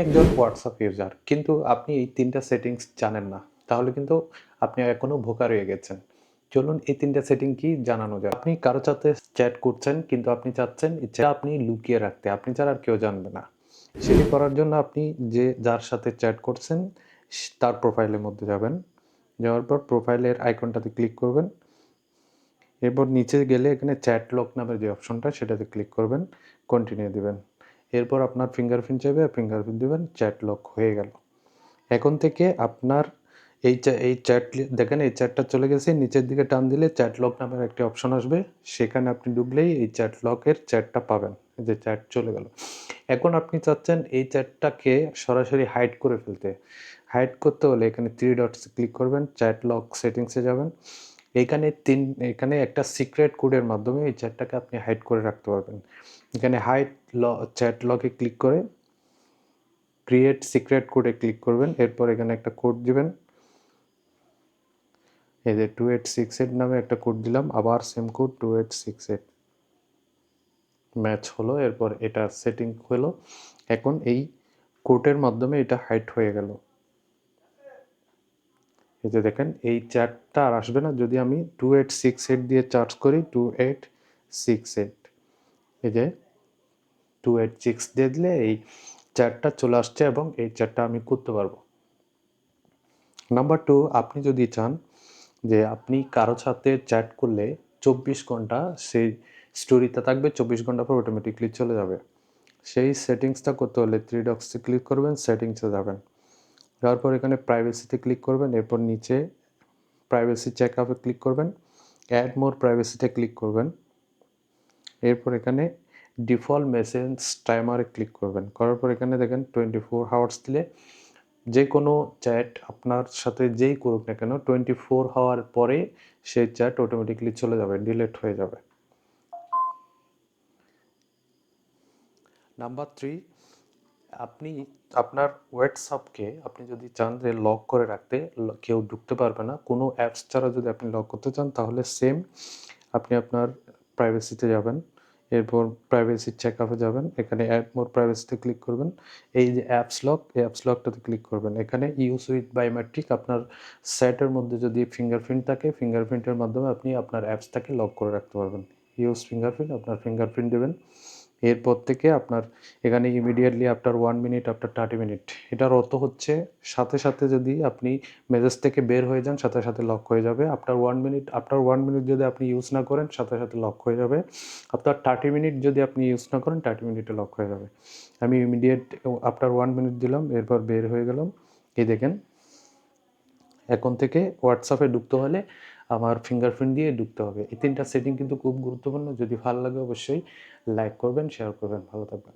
একজন WhatsApp user কিন্তু আপনি এই ৩টা সেটিংস জানেন না। তাহলে কিন্তু আপনি এখনো বোকা রয়ে গেছেন। চলুন এই ৩টা সেটিং কি জানানো যাক। আপনি কারো সাথে চ্যাট করছেন কিন্তু আপনি চাচ্ছেন এটা আপনি লুকিয়ে রাখতে। আপনি ছাড়া আর কেউ জানবে না। সেটি করার জন্য আপনি যার সাথে চ্যাট করছেন তার প্রোফাইলের মধ্যে যাবেন। যাওয়ার পর প্রোফাইলের আইকনটাতে ক্লিক করবেন। এরপর নিচে গেলে এখানে চ্যাট লক নামের যে অপশনটা সেটাতে ক্লিক করবেন, কন্টিনিউ দিবেন। এরপর আপনার ফিঙ্গারপ্রিন্ট চাইবে, ফিঙ্গারপ্রিন্ট দিবেন, চ্যাট লক হয়ে গেল। এখন থেকে আপনার এই চ্যাট দেখেন এই চ্যাটটা চলে গেছে, নিচের দিকে টান দিলে চ্যাট লক নামের একটি অপশন আসবে, সেখানে আপনি ঢুকলেই এই চ্যাট লকের চ্যাটটা পাবেন, যে চ্যাট চলে গেল। এখন আপনি চাচ্ছেন এই চ্যাটটাকে সরাসরি হাইড করে ফেলতে। হাইড করতে হলে এখানে 3 ডটস ক্লিক করবেন, চ্যাট লক সেটিংসে যাবেন। এখানে একটা সিক্রেট কোডের মাধ্যমে এই চ্যাটটাকে আপনি হাইড করে রাখতে পারবেন। এখানে চ্যাট লকে ক্লিক করে ক্রিয়েট সিক্রেট কোডে ক্লিক করবেন। এরপর এখানে একটা কোড দিবেন, এই যে 2868 নামে একটা কোড দিলাম, আবার সেম কোড 2868 ম্যাচ হলো। এরপর এটা সেটিং হলো। এখন এই কোডের মাধ্যমে এটা হাইড হয়ে গেল। এই যে দেখেন এই চ্যাটটা আর আসবে না যদি আমি 2868 দিয়ে চার্জ করি। 2868 এই যে 286 দিয়ে দিলে এই চ্যাটটা চলে আসছে এবং এই চ্যাটটা আমি করতে পারবো। নাম্বার 2, আপনি যদি চান যে আপনি কারো সাথে চ্যাট করলে 24 ঘন্টা সেই স্টোরিতে থাকবে, 24 ঘন্টা পর অটোমেটিকলি চলে যাবে। সেই সেটিংসটা করতে হলে 3 ডটসে ক্লিক করবেন, সেটিংসে যাবেন। যাওয়ার পর এখানে প্রাইভেসিতে ক্লিক করবেন, এরপর নিচে প্রাইভেসি চেক আপে ক্লিক করবেন, অ্যাড মোর প্রাইভেসিতে ক্লিক করবেন। এরপর এখানে ডিফল্ট মেসেজ টাইমারে ক্লিক করবেন। করার পর এখানে দেখেন 24 আওয়ার্স দিলে যে কোনো চ্যাট আপনার সাথে যেই করুক না কেন 24 হওয়ার পরে সেই চ্যাট অটোমেটিকলি চলে যাবে, ডিলিট হয়ে যাবে। নাম্বার 3, আপনি আপনার হোয়াটসঅ্যাপকে আপনি যদি চান যে লক করে রাখতে, কেউ ঢুকতে পারবে না, কোনো অ্যাপস ছাড়া যদি আপনি লক করতে চান, তাহলে সেম আপনি আপনার প্রাইভেসিতে যাবেন। এরপর প্রাইভেসি চেক আপে যাবেন, এখানে অ্যাড মোর প্রাইভেসিতে ক্লিক করবেন। এই যে অ্যাপস লক, এই অ্যাপস লকটাতে ক্লিক করবেন। এখানে ইউজ উইথ বায়োমেট্রিক, আপনার সেটের মধ্যে যদি ফিঙ্গারপ্রিন্ট থাকে, ফিঙ্গারপ্রিন্টের মাধ্যমে আপনি আপনার অ্যাপসটাকে লক করে রাখতে পারবেন। ইউজ ফিঙ্গারপ্রিন্ট, আপনার ফিঙ্গারপ্রিন্ট দেবেন। এরপর থেকে আপনার এখানে immediately after 1 minute, after 30 minute, এটার অর্থ হচ্ছে সাথে সাথে যদি আপনি মেসেজ থেকে বের হয়ে যান সাথে সাথে লক হয়ে যাবে। আফটার 1 মিনিট যদি আপনি ইউজ না করেন সাথে সাথে লক হয়ে যাবে। আফটার 30 মিনিট যদি আপনি ইউজ না করেন 30 মিনিটে লক হয়ে যাবে। আমি ইমিডিয়েট আফটার 1 মিনিট দিলাম, এরপর বের হয়ে গেলাম। এই দেখেন এখন থেকে হোয়াটসঅ্যাপে ঢুকতে হলে আমার ফিঙ্গারপ্রিন্ট দিয়ে ঢুকতে হবে। এই 3টা সেটিং কিন্তু খুব গুরুত্বপূর্ণ। যদি ভালো লাগে অবশ্যই লাইক করবেন, শেয়ার করবেন। ভালো থাকবেন।